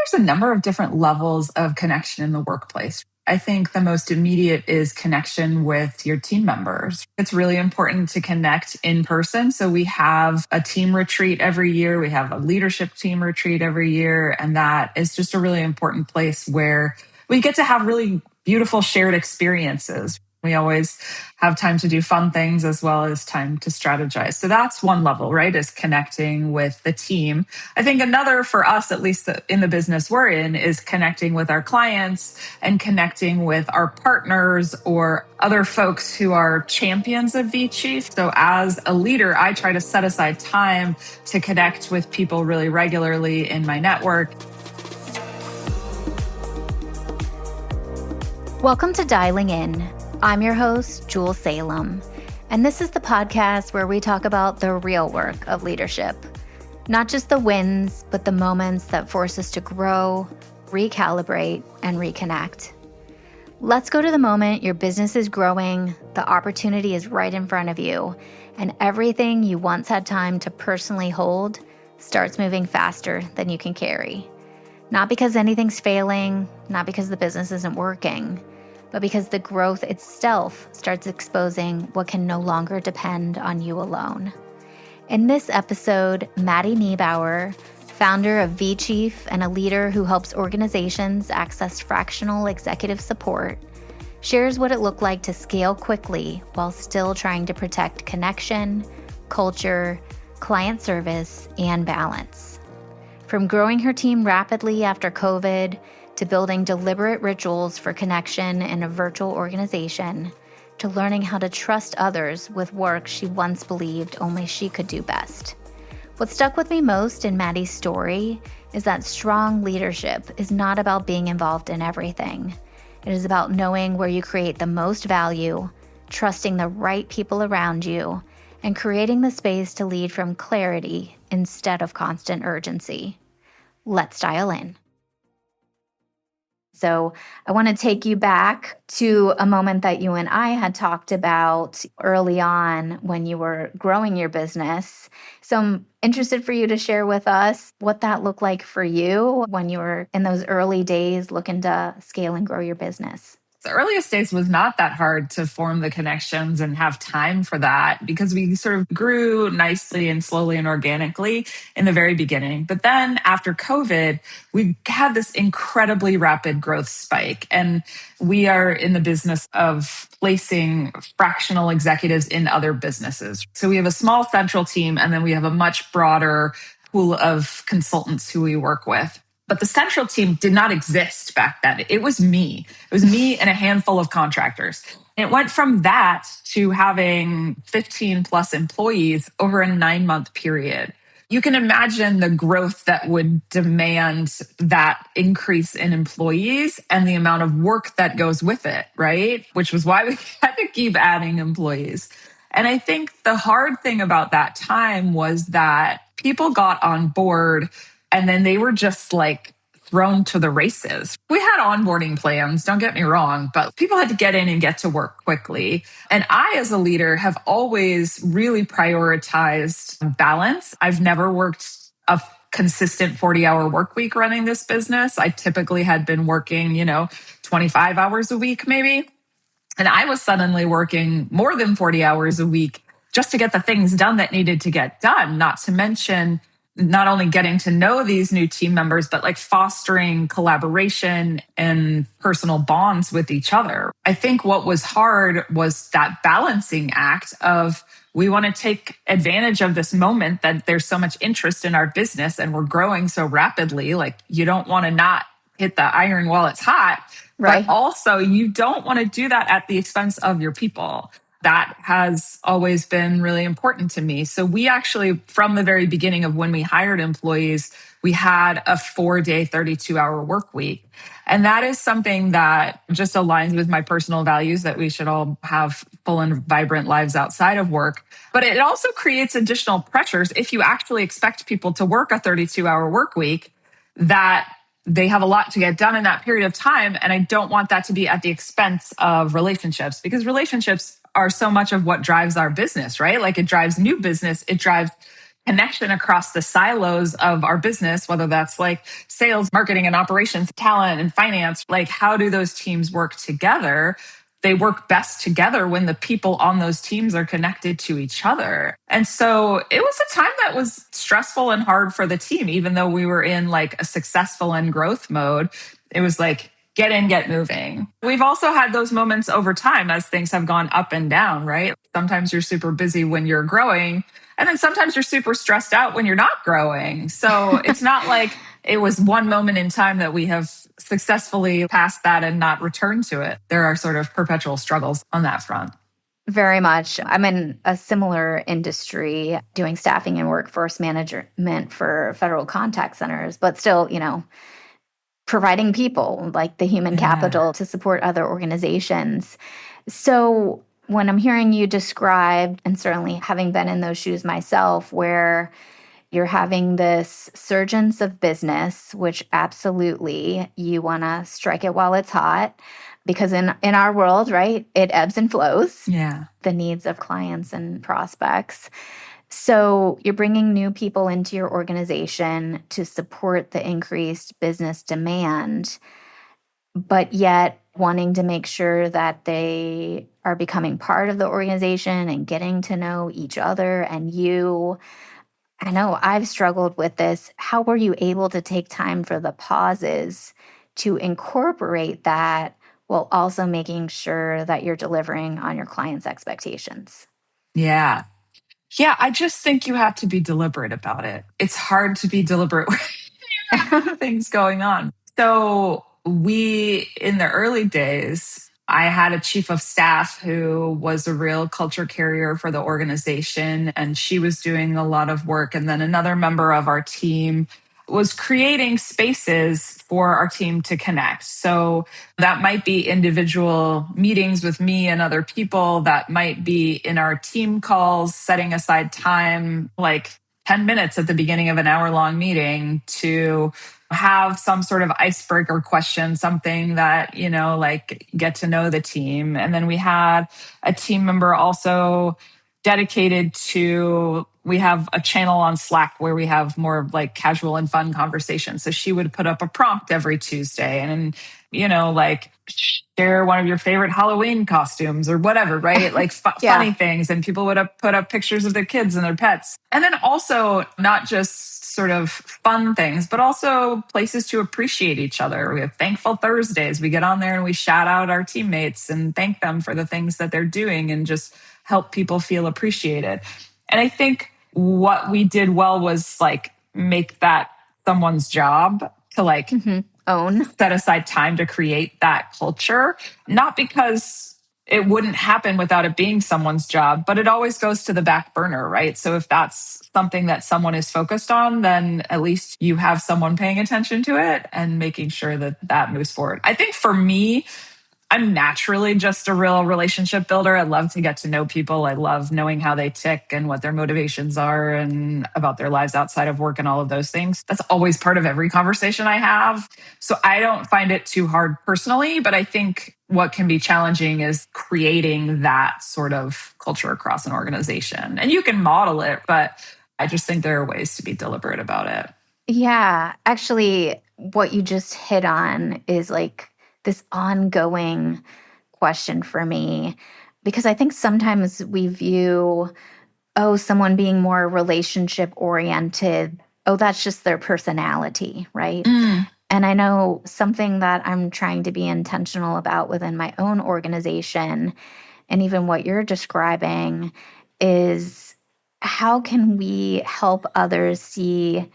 there's a number of different levels of connection in the workplace. I think the most immediate is connection with your team members. It's really important to connect in person. So we have a team retreat every year. We have a leadership team retreat every year. And that is just a really important place where we get to have really beautiful shared experiences. We always have time to do fun things as well as time to strategize. So that's one level, right? Is connecting with the team. I think another for us, at least in the business we're in, is connecting with our clients and connecting with our partners or other folks who are champions of VChief. So as a leader, I try to set aside time to connect with people really regularly in my network. Welcome to Dialing In. I'm your host, Jule Salem, and this is the podcast where we talk about the real work of leadership. Not just the wins, but the moments that force us to grow, recalibrate, and reconnect. Let's go to the moment your business is growing, the opportunity is right in front of you, and everything you once had time to personally hold starts moving faster than you can carry. Not because anything's failing, not because the business isn't working, but because the growth itself starts exposing what can no longer depend on you alone. In this episode, Maddy Niebauer, founder of VChief and a leader who helps organizations access fractional executive support, shares what it looked like to scale quickly while still trying to protect connection, culture, client service, and balance. From growing her team rapidly after COVID to building deliberate rituals for connection in a virtual organization, to learning how to trust others with work she once believed only she could do best. What stuck with me most in Maddy's story is that strong leadership is not about being involved in everything. It is about knowing where you create the most value, trusting the right people around you, and creating the space to lead from clarity instead of constant urgency. Let's dial in. So I want to take you back to a moment that you and I had talked about early on when you were growing your business. So I'm interested for you to share with us what that looked like for you when you were in those early days looking to scale and grow your business. The earliest days was not that hard to form the connections and have time for that because we sort of grew nicely and slowly and organically in the very beginning. But then after COVID, we had this incredibly rapid growth spike. And we are in the business of placing fractional executives in other businesses. So we have a small central team, and then we have a much broader pool of consultants who we work with. But the central team did not exist back then. It was me. It was me and a handful of contractors. And it went from that to having 15 plus employees over a 9-month period. You can imagine the growth that would demand that increase in employees and the amount of work that goes with it, right? Which was why we had to keep adding employees. And I think the hard thing about that time was that people got on board and then they were just like thrown to the races. We had onboarding plans, don't get me wrong, but people had to get in and get to work quickly. And I, as a leader, have always really prioritized balance. I've never worked a consistent 40-hour work week running this business. I typically had been working, 25 hours a week, maybe. And I was suddenly working more than 40 hours a week just to get the things done that needed to get done, not to mention not only getting to know these new team members, but like fostering collaboration and personal bonds with each other. I think what was hard was that balancing act of we want to take advantage of this moment that there's so much interest in our business and we're growing so rapidly. Like you don't want to not hit the iron while it's hot, right? But also you don't want to do that at the expense of your people. That has always been really important to me. So we actually, from the very beginning of when we hired employees, we had a 4-day, 32-hour work week. And that is something that just aligns with my personal values that we should all have full and vibrant lives outside of work. But it also creates additional pressures if you actually expect people to work a 32-hour work week, that they have a lot to get done in that period of time. And I don't want that to be at the expense of relationships, because relationships are so much of what drives our business, right? Like it drives new business, it drives connection across the silos of our business, whether that's like sales, marketing, and operations, talent, and finance. Like, how do those teams work together? They work best together when the people on those teams are connected to each other. And so it was a time that was stressful and hard for the team, even though we were in like a successful and growth mode. It was like, get in, get moving. We've also had those moments over time as things have gone up and down, right? Sometimes you're super busy when you're growing, and then sometimes you're super stressed out when you're not growing. So it's not like it was one moment in time that we have successfully passed that and not returned to it. There are sort of perpetual struggles on that front. Very much. I'm in a similar industry doing staffing and workforce management for federal contact centers, but still, providing people like the human capital to support other organizations. So when I'm hearing you describe, and certainly having been in those shoes myself, where you're having this surgence of business, which absolutely you want to strike it while it's hot, because in our world, right, it ebbs and flows. Yeah. The needs of clients and prospects. So you're bringing new people into your organization to support the increased business demand, but yet wanting to make sure that they are becoming part of the organization and getting to know each other and you. I know I've struggled with this. How were you able to take time for the pauses to incorporate that while also making sure that you're delivering on your clients' expectations? Yeah. Yeah. I just think you have to be deliberate about it. It's hard to be deliberate when you have things going on. So in the early days, I had a chief of staff who was a real culture carrier for the organization, and she was doing a lot of work. And then another member of our team was creating spaces for our team to connect. So that might be individual meetings with me and other people. That might be in our team calls, setting aside time, like 10 minutes at the beginning of an hour-long meeting to have some sort of icebreaker question, something that, like get to know the team. And then we had a team member also dedicated to, we have a channel on Slack where we have more like casual and fun conversations. So she would put up a prompt every Tuesday and, like share one of your favorite Halloween costumes or whatever, right? Like funny things. And people would have put up pictures of their kids and their pets. And then also not just sort of fun things, but also places to appreciate each other. We have Thankful Thursdays. We get on there and we shout out our teammates and thank them for the things that they're doing and just help people feel appreciated. And I think what we did well was like make that someone's job to like own, set aside time to create that culture, not because it wouldn't happen without it being someone's job, but it always goes to the back burner, right? So if that's something that someone is focused on, then at least you have someone paying attention to it and making sure that that moves forward. I think for me, I'm naturally just a real relationship builder. I love to get to know people. I love knowing how they tick and what their motivations are and about their lives outside of work and all of those things. That's always part of every conversation I have. So I don't find it too hard personally, but I think what can be challenging is creating that sort of culture across an organization. And you can model it, but I just think there are ways to be deliberate about it. Yeah, actually, what you just hit on is like this ongoing question for me, because I think sometimes we view, someone being more relationship oriented, that's just their personality, right? And I know something that I'm trying to be intentional about within my own organization, and even what you're describing, is how can we help others see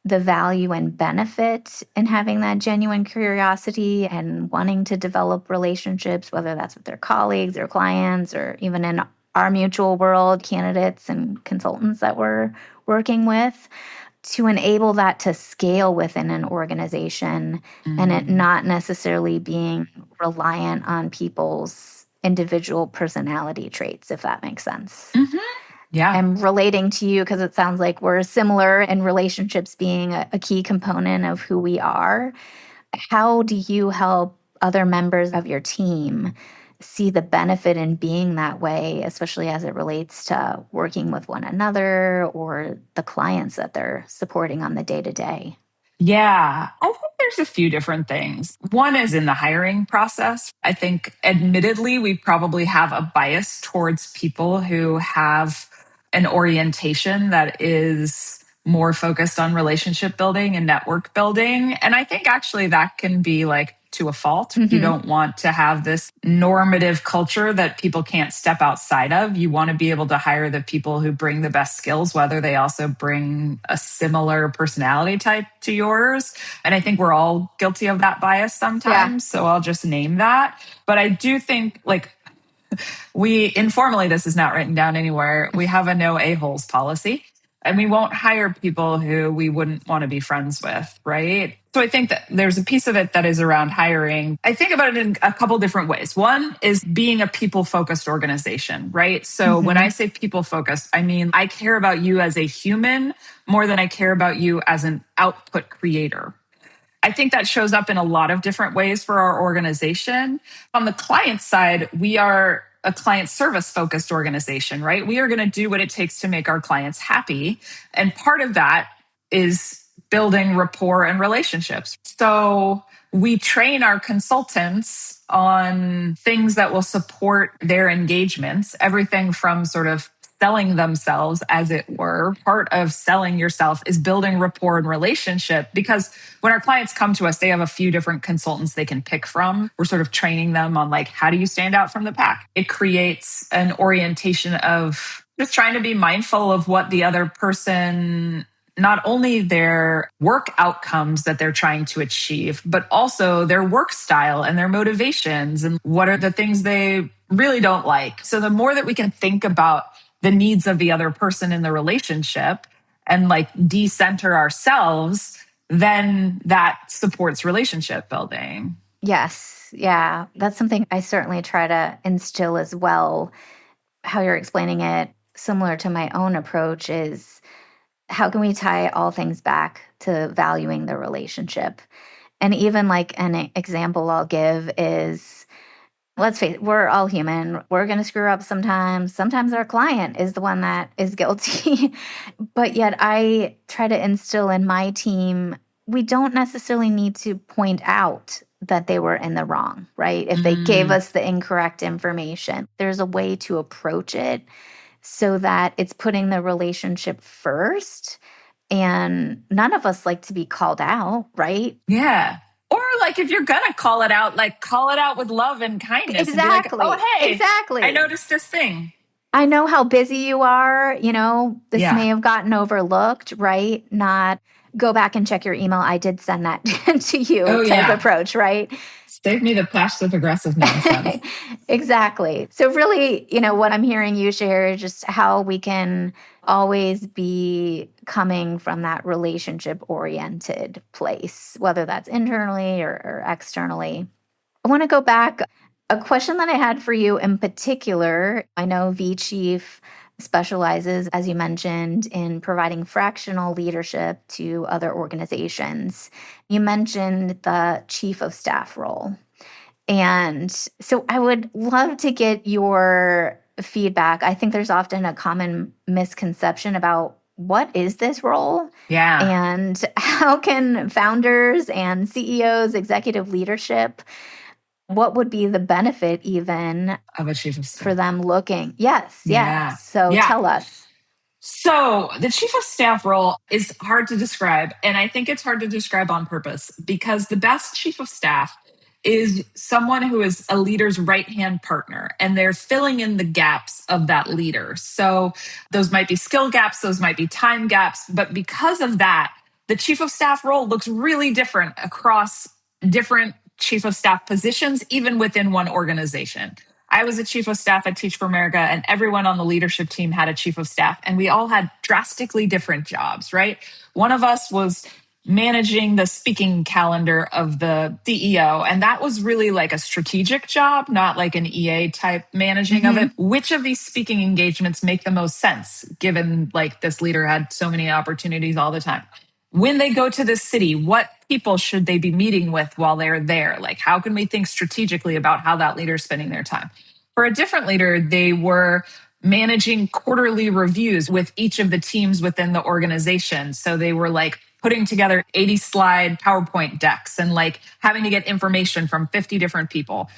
the value and benefit in having that genuine curiosity and wanting to develop relationships, whether that's with their colleagues or clients, or even in our mutual world, candidates and consultants that we're working with, to enable that to scale within an organization and it not necessarily being reliant on people's individual personality traits, if that makes sense. Yeah. I'm relating to you because it sounds like we're similar in relationships being a key component of who we are. How do you help other members of your team see the benefit in being that way, especially as it relates to working with one another or the clients that they're supporting on the day to day? Yeah, I think there's a few different things. One is in the hiring process. I think, admittedly, we probably have a bias towards people who have an orientation that is more focused on relationship building and network building. And I think actually that can be like to a fault. You Hmm. don't want to have this normative culture that people can't step outside of. You want to be able to hire the people who bring the best skills, whether they also bring a similar personality type to yours. And I think we're all guilty of that bias Yeah. sometimes. So I'll just name that. But I do think, like, we informally, this is not written down anywhere, we have a no a-holes policy. And we won't hire people who we wouldn't want to be friends with, right? So I think that there's a piece of it that is around hiring. I think about it in a couple different ways. One is being a people focused organization, right? So when I Hmm. say people focused, I mean, I care about you as a human more than I care about you as an output creator. I think that shows up in a lot of different ways for our organization. On the client side, we are a client service focused organization, right? We are going to do what it takes to make our clients happy. And part of that is building rapport and relationships. So we train our consultants on things that will support their engagements, everything from sort of selling themselves, as it were. Part of selling yourself is building rapport and relationship, because when our clients come to us, they have a few different consultants they can pick from. We're sort of training them on, like, how do you stand out from the pack? It creates an orientation of just trying to be mindful of what the other person, not only their work outcomes that they're trying to achieve, but also their work style and their motivations and what are the things they really don't like. So the more that we can think about the needs of the other person in the relationship and like decenter ourselves, then that supports relationship building. Yes. Yeah. That's something I certainly try to instill as well. How you're explaining it, similar to my own approach, is how can we tie all things back to valuing the relationship? And even like an example I'll give is, let's face it, we're all human. We're going to screw up sometimes. Sometimes our client is the one that is guilty. But yet I try to instill in my team, we don't necessarily need to point out that they were in the wrong, right? If they gave Mm, us the incorrect information, there's a way to approach it so that it's putting the relationship first. And none of us like to be called out, right? yeah. Or like if you're gonna call it out, like call it out with love and kindness and be like, oh Exactly. hey, I Exactly. noticed this thing. I know how busy you are. This Yeah. may have gotten overlooked, right? Not go back and check your email. I did send that to you Oh type yeah. approach, right? Save me the passive aggressive nonsense. Exactly. So, really, what I'm hearing you share is just how we can always be coming from that relationship oriented place, whether that's internally or externally. I want to go back. A question that I had for you in particular, I know VChief specializes, as you mentioned, in providing fractional leadership to other organizations. You mentioned the chief of staff role. And so I would love to get your feedback. I think there's often a common misconception about what is this role Yeah. and how can founders and CEOs, executive leadership, what would be the benefit even Of a chief of for staff. them looking? Yes, yes. Yeah. So Yeah. tell us. So the chief of staff role is hard to describe. And I think it's hard to describe on purpose, because the best chief of staff is someone who is a leader's right hand partner, and they're filling in the gaps of that leader. So those might be skill gaps, those might be time gaps. But because of that, the chief of staff role looks really different across different chief of staff positions, even within one organization. I was a chief of staff at Teach for America, and everyone on the leadership team had a chief of staff, and we all had drastically different jobs, right? One of us was managing the speaking calendar of the CEO, and that was really like a strategic job, not like an EA type managing of Hmm. it. Which of these speaking engagements make the most sense, given like this leader had so many opportunities all the time? When they go to this city, what people should they be meeting with while they're there? Like, how can we think strategically about how that leader is spending their time? For a different leader, they were managing quarterly reviews with each of the teams within the organization. So they were like putting together 80 slide PowerPoint decks and like having to get information from 50 different people.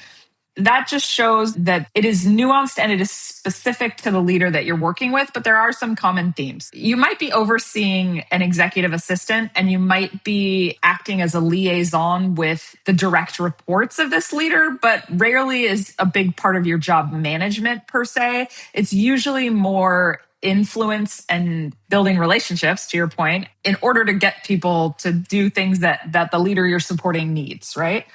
That just shows that it is nuanced and it is specific to the leader that you're working with, but there are some common themes. You might be overseeing an executive assistant and you might be acting as a liaison with the direct reports of this leader, but rarely is a big part of your job management per se. It's usually more influence and building relationships, to your point, in order to get people to do things that the leader you're supporting needs, right?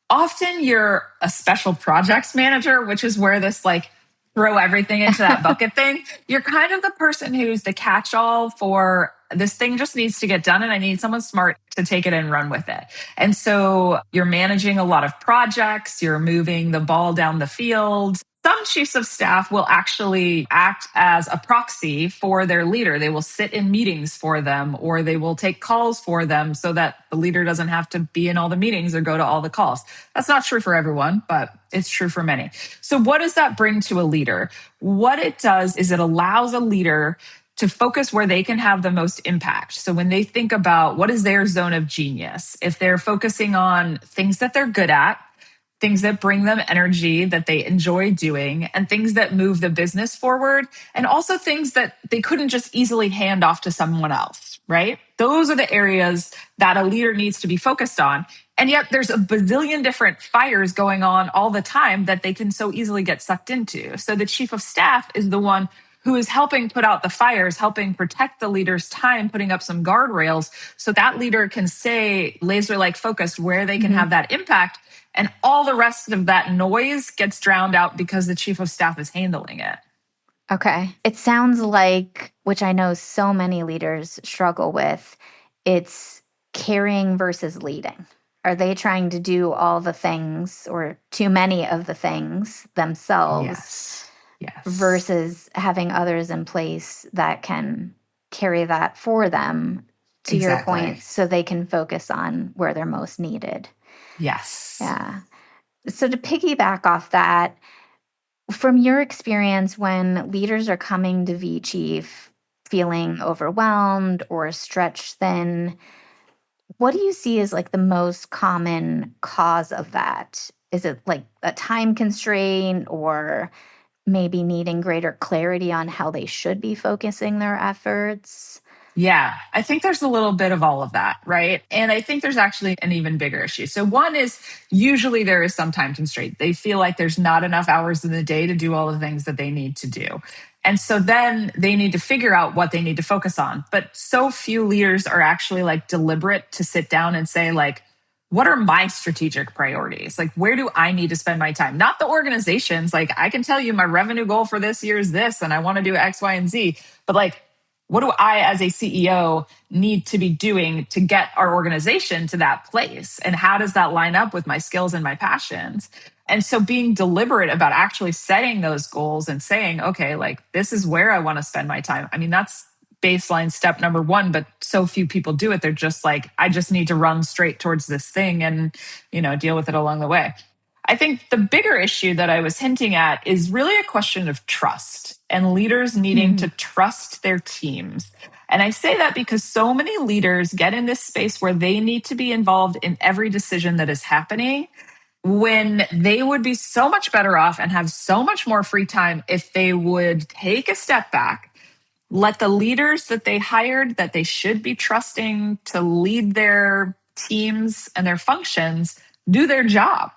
Often you're a special projects manager, which is where this like throw everything into that bucket thing. You're kind of the person who's the catch-all for this thing just needs to get done and I need someone smart to take it and run with it. And so you're managing a lot of projects, you're moving the ball down the field. Some chiefs of staff will actually act as a proxy for their leader. They will sit in meetings for them or they will take calls for them so that the leader doesn't have to be in all the meetings or go to all the calls. That's not true for everyone, but it's true for many. So what does that bring to a leader? What it does is it allows a leader to focus where they can have the most impact. So when they think about what is their zone of genius, if they're focusing on things that they're good at, things that bring them energy that they enjoy doing, and things that move the business forward, and also things that they couldn't just easily hand off to someone else, right? Those are the areas that a leader needs to be focused on. And yet there's a bazillion different fires going on all the time that they can so easily get sucked into. So the chief of staff is the one who is helping put out the fires, helping protect the leader's time, putting up some guardrails so that leader can stay laser-like focused where they can have that impact. And all the rest of that noise gets drowned out because the chief of staff is handling it. Okay. It sounds like, which I know so many leaders struggle with, it's carrying versus leading. Are they trying to do all the things or too many of the things themselves? Yes. Versus having others in place that can carry that for them, to your point, so they can focus on where they're most needed. Yes. Yeah. So to piggyback off that, from your experience when leaders are coming to VChief feeling overwhelmed or stretched thin, what do you see as like the most common cause of that? Is it like a time constraint or maybe needing greater clarity on how they should be focusing their efforts? Yeah, I think there's a little bit of all of that, right? And I think there's actually an even bigger issue. So one is usually there is some time constraint. They feel like there's not enough hours in the day to do all the things that they need to do. And so then they need to figure out what they need to focus on. But so few leaders are actually like deliberate to sit down and say like, what are my strategic priorities? Like, where do I need to spend my time? Not the organizations. Like, I can tell you my revenue goal for this year is this, and I want to do X, Y, and Z. But like, what do I, as a CEO, need to be doing to get our organization to that place? And how does that line up with my skills and my passions? And so being deliberate about actually setting those goals and saying, okay, like, this is where I want to spend my time. I mean, that's baseline step number one, but so few people do it. They're just like, I just need to run straight towards this thing and, deal with it along the way. I think the bigger issue that I was hinting at is really a question of trust and leaders needing to trust their teams. And I say that because so many leaders get in this space where they need to be involved in every decision that is happening when they would be so much better off and have so much more free time if they would take a step back, let the leaders that they hired that they should be trusting to lead their teams and their functions do their job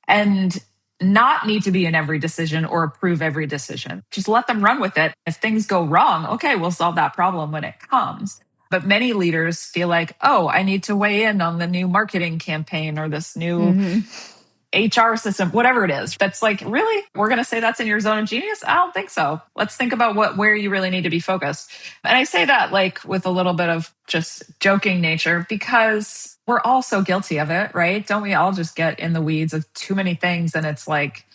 and not need to be in every decision or approve every decision. Just let them run with it. If things go wrong, okay, we'll solve that problem when it comes. But many leaders feel like, oh, I need to weigh in on the new marketing campaign or this new HR system, whatever it is. That's like, really? We're going to say that's in your zone of genius? I don't think so. Let's think about where you really need to be focused. And I say that like with a little bit of just joking nature because we're all so guilty of it, right? Don't we all just get in the weeds of too many things? And it's like,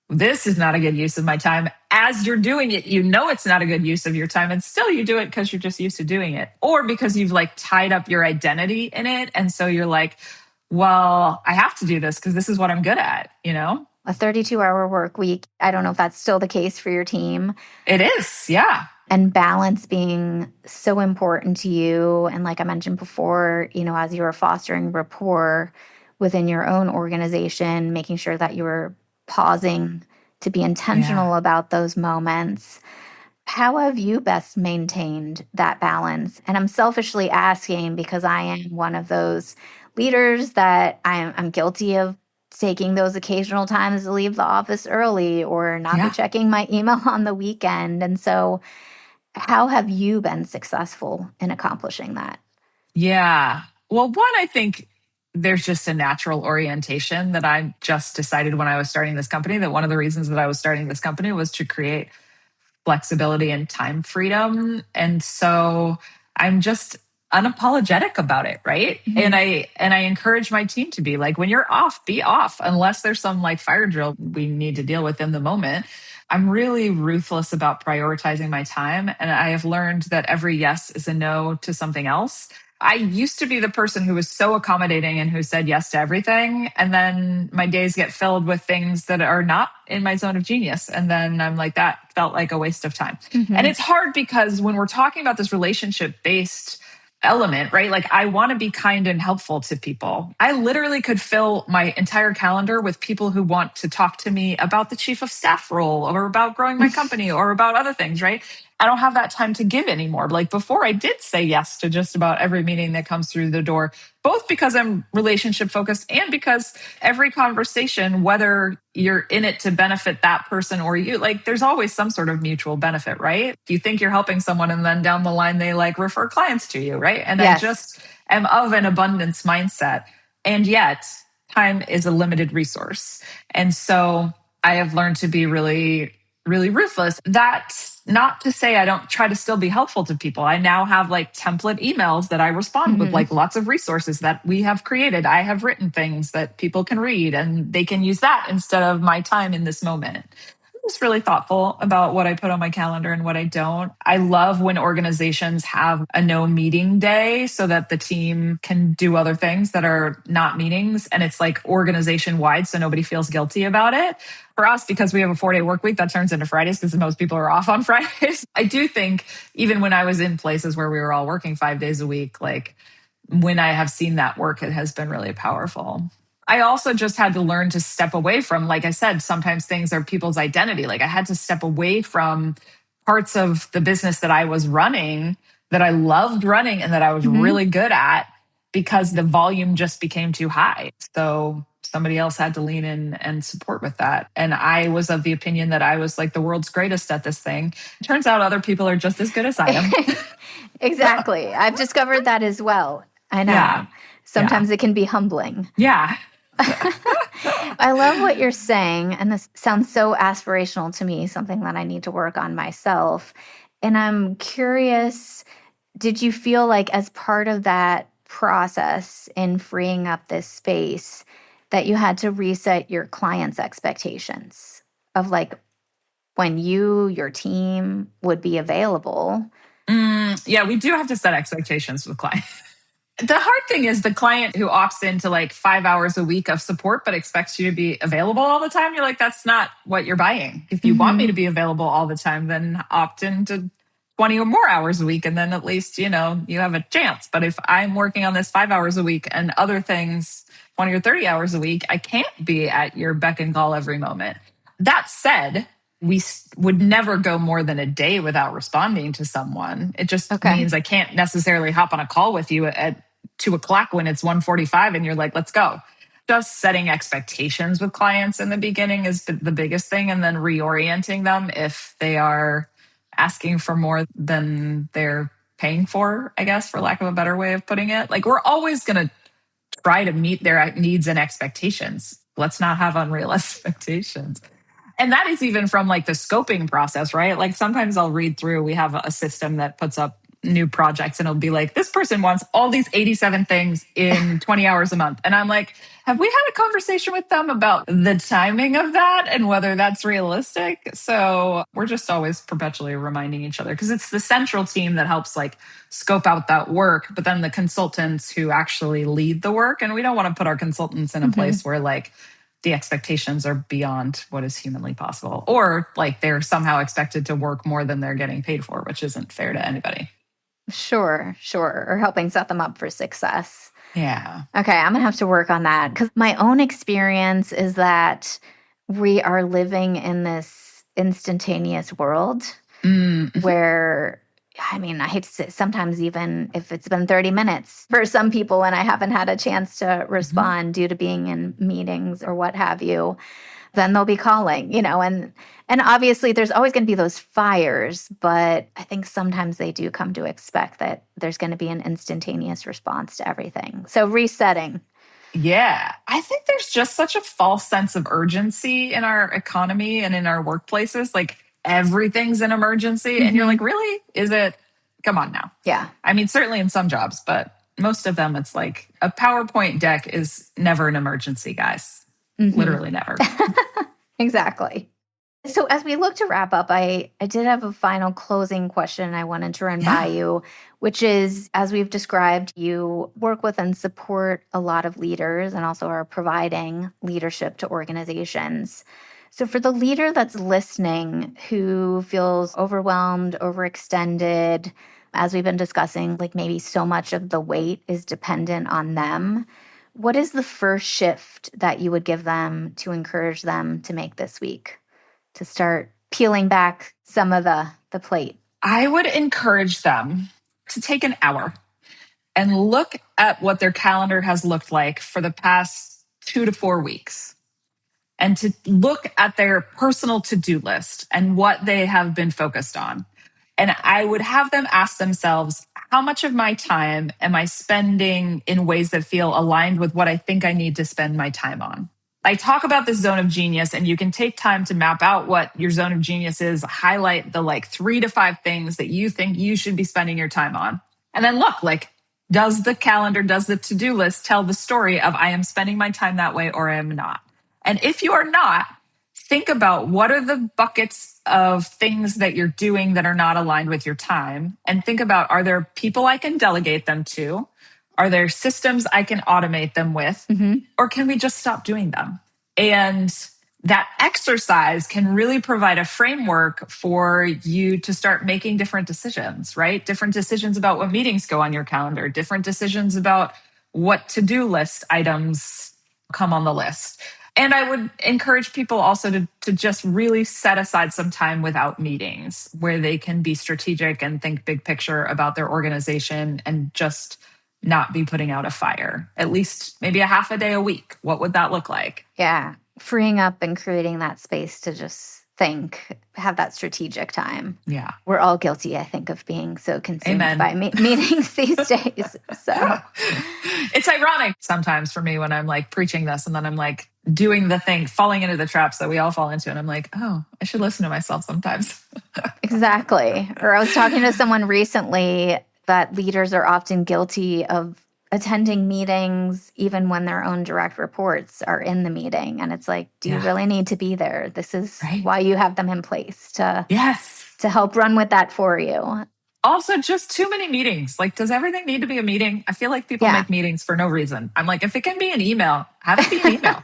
this is not a good use of my time. As you're doing it, you know it's not a good use of your time, and still you do it because you're just used to doing it, or because you've like tied up your identity in it. And so you're like, well, I have to do this because this is what I'm good at, you know? A 32-hour work week. I don't know if that's still the case for your team. It is, yeah. And balance being so important to you. And like I mentioned before, as you were fostering rapport within your own organization, making sure that you were pausing to be Yeah. intentional about those moments. How have you best maintained that balance? And I'm selfishly asking because I am one of those leaders that I'm guilty of taking those occasional times to leave the office early or not be Yeah. checking my email on the weekend. And so, how have you been successful in accomplishing that? Yeah. Well, one, I think there's just a natural orientation that I just decided when I was starting this company, that one of the reasons that I was starting this company was to create flexibility and time freedom. And so I'm just unapologetic about it, right? Mhm. And I encourage my team to be like, when you're off, be off, unless there's some like fire drill we need to deal with in the moment. I'm really ruthless about prioritizing my time, and I have learned that every yes is a no to something else. I used to be the person who was so accommodating and who said yes to everything. And then my days get filled with things that are not in my zone of genius. And then I'm like, that felt like a waste of time. And Mhm. it's hard because when we're talking about this relationship based element, right? Like, I want to be kind and helpful to people. I literally could fill my entire calendar with people who want to talk to me about the chief of staff role or about growing my company or about other things, right? I don't have that time to give anymore. Like before, I did say yes to just about every meeting that comes through the door, both because I'm relationship focused and because every conversation, whether you're in it to benefit that person or you, like there's always some sort of mutual benefit, right? You think you're helping someone and then down the line, they like refer clients to you, right? And I Yes. just am of an abundance mindset. And yet, time is a limited resource. And so I have learned to be really ruthless. That's not to say I don't try to still be helpful to people. I now have like template emails that I respond with, Mhm. like lots of resources that we have created. I have written things that people can read and they can use that instead of my time in this moment. I'm just really thoughtful about what I put on my calendar and what I don't. I love when organizations have a no meeting day so that the team can do other things that are not meetings. And it's like organization wide, so nobody feels guilty about it. For us, because we have a 4-day work week, that turns into Fridays because most people are off on Fridays. I do think even when I was in places where we were all working 5 days a week, like when I have seen that work, it has been really powerful. I also just had to learn to step away from, like I said, sometimes things are people's identity. Like I had to step away from parts of the business that I was running, that I loved running and that I was Mhm. really good at, because the volume just became too high. So somebody else had to lean in and support with that. And I was of the opinion that I was like the world's greatest at this thing. It turns out other people are just as good as I am. Exactly. I've discovered that as well. I Yeah. know. Yeah. Sometimes it can be humbling. Yeah. I love what you're saying. And this sounds so aspirational to me, something that I need to work on myself. And I'm curious, did you feel like, as part of that process in freeing up this space, that you had to reset your clients' expectations of like when your team would be available? Yeah, we do have to set expectations with clients. The hard thing is the client who opts into like 5 hours a week of support but expects you to be available all the time. You're like, that's not what you're buying. If you want me to Hmm. be available all the time, then opt into 20 or more hours a week. And then at least, you have a chance. But if I'm working on this 5 hours a week and other things 20 or 30 hours a week, I can't be at your beck and call every moment. That said, would never go more than a day without responding to someone. It just Okay. means I can't necessarily hop on a call with you at 2 o'clock when it's 1:45 and you're like, let's go. Just setting expectations with clients in the beginning is the biggest thing, and then reorienting them if they are asking for more than they're paying for, I guess, for lack of a better way of putting it. Like, we're always going to try to meet their needs and expectations. Let's not have unreal expectations. And that is even from like the scoping process, right? Like sometimes I'll read through, we have a system that puts up new projects and it'll be like, this person wants all these 87 things in 20 hours a month. And I'm like, have we had a conversation with them about the timing of that and whether that's realistic? So we're just always perpetually reminding each other because it's the central team that helps like scope out that work, but then the consultants who actually lead the work. And we don't want to put our consultants in a place where like the expectations are beyond what is humanly possible, or like they're somehow expected to work more than they're getting paid for, which isn't fair to anybody. Sure. Or helping set them up for success. Yeah. Okay, I'm going to have to work on that because my own experience is that we are living in this instantaneous world where, I mean, I hate to say, sometimes even if it's been 30 minutes for some people and I haven't had a chance to respond due to being in meetings or what have you, then they'll be calling, and obviously there's always going to be those fires, but I think sometimes they do come to expect that there's going to be an instantaneous response to everything. So resetting. Yeah. I think there's just such a false sense of urgency in our economy and in our workplaces. Like everything's an emergency. And you're like, really? Is it? Come on now. Yeah. I mean, certainly in some jobs, but most of them, it's like a PowerPoint deck is never an emergency, guys. Literally never. Exactly. So as we look to wrap up, I did have a final closing question I wanted to run by you, which is, as we've described, you work with and support a lot of leaders and also are providing leadership to organizations. So for the leader that's listening who feels overwhelmed, overextended, as we've been discussing, like maybe so much of the weight is dependent on them, what is the first shift that you would give them to encourage them to make this week to start peeling back some of the plate? I would encourage them to take an hour and look at what their calendar has looked like for the past 2 to 4 weeks and to look at their personal to-do list and what they have been focused on. And I would have them ask themselves, how much of my time am I spending in ways that feel aligned with what I think I need to spend my time on? I talk about this zone of genius, and you can take time to map out what your zone of genius is, highlight the like 3 to 5 things that you think you should be spending your time on. And then look, like, does the calendar, does the to-do list tell the story of I am spending my time that way or I am not? And if you are not, think about what are the buckets of things that you're doing that are not aligned with your time. And think about, are there people I can delegate them to? Are there systems I can automate them with? Or can we just stop doing them? And that exercise can really provide a framework for you to start making different decisions, right? Different decisions about what meetings go on your calendar, different decisions about what to-do list items come on the list. And I would encourage people also to just really set aside some time without meetings where they can be strategic and think big picture about their organization and just not be putting out a fire, at least maybe a half a day a week. What would that look like? Yeah. Freeing up and creating that space to just think, have that strategic time. Yeah. We're all guilty, I think, of being so consumed Amen. by meetings these days. So it's ironic sometimes for me when I'm like preaching this and then I'm like doing the thing, falling into the traps that we all fall into. And I'm like, oh, I should listen to myself sometimes. Exactly. Or I was talking to someone recently that leaders are often guilty of attending meetings even when their own direct reports are in the meeting. And it's like, do you really need to be there? This is why you have them in place to help run with that for you. Also, just too many meetings. Like, does everything need to be a meeting? I feel like people make meetings for no reason. I'm like, if it can be an email, have it be an email.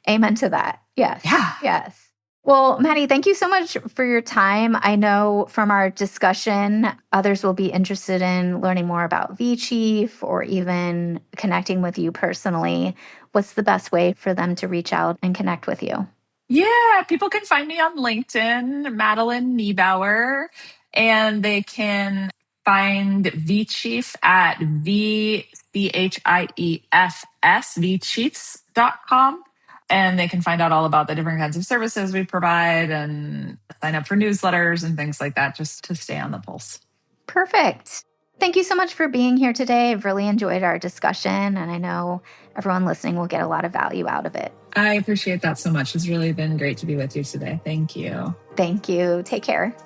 Amen to that. Yes. Yeah. Yes. Well, Maddy, thank you so much for your time. I know from our discussion, others will be interested in learning more about VChief or even connecting with you personally. What's the best way for them to reach out and connect with you? Yeah, people can find me on LinkedIn, Maddy Niebauer, and they can find VChief at VChiefs.com. And they can find out all about the different kinds of services we provide and sign up for newsletters and things like that, just to stay on the pulse. Perfect. Thank you so much for being here today. I've really enjoyed our discussion, and I know everyone listening will get a lot of value out of it. I appreciate that so much. It's really been great to be with you today. Thank you. Thank you. Take care.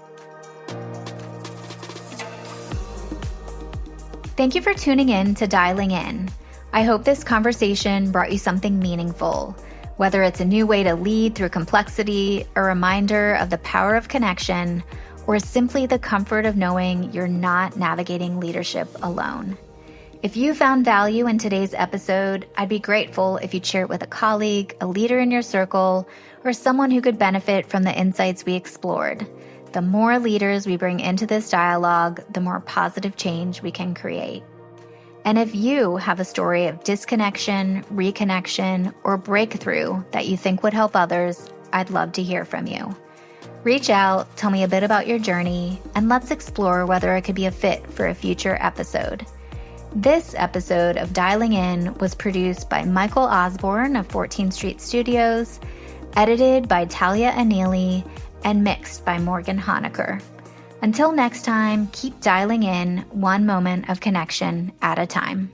Thank you for tuning in to Dialing In. I hope this conversation brought you something meaningful, whether it's a new way to lead through complexity, a reminder of the power of connection, or simply the comfort of knowing you're not navigating leadership alone. If you found value in today's episode, I'd be grateful if you'd share it with a colleague, a leader in your circle, or someone who could benefit from the insights we explored. The more leaders we bring into this dialogue, the more positive change we can create. And if you have a story of disconnection, reconnection, or breakthrough that you think would help others, I'd love to hear from you. Reach out, tell me a bit about your journey, and let's explore whether it could be a fit for a future episode. This episode of Dialing In was produced by Michael Osborne of 14th Street Studios, edited by Talia Anili, and mixed by Morgan Honecker. Until next time, keep dialing in one moment of connection at a time.